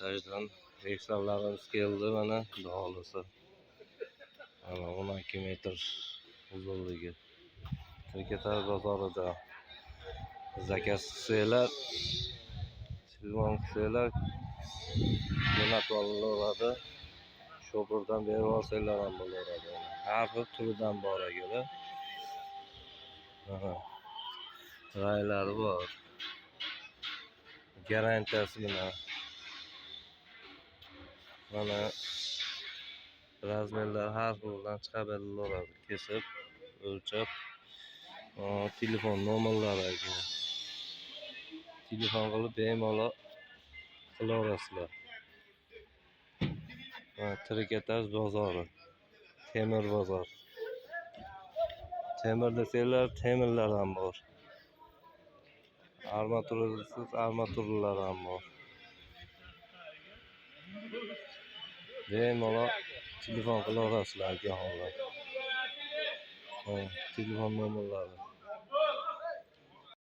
Ermitajdan ekranlarimiz keldi mana xudo xohlasa. Mana 12 metr uzunligi. Tirikataz bozorida zakaz qilsanglar, telefon qilsanglar, jo'natib olaveradi. Shopurdan berib olsanglar ham bo'laveradi. Har bir turidan bor ekan. Mana raylari bor. Garantiyasi bilan. Mana razmerlar har xildan chiqaveradi. Kesib, o'lchab, telefon nomerlari ekan. Telefon qilib bemalol qilaverasizlar. Tirikataz bozori. Temir bozor. Temir desanglar, temirlar ham bor. Armatura desangiz, armaturalar ham bor. Bemalol telefon qilaverasizlar aka. Telefon nomerlari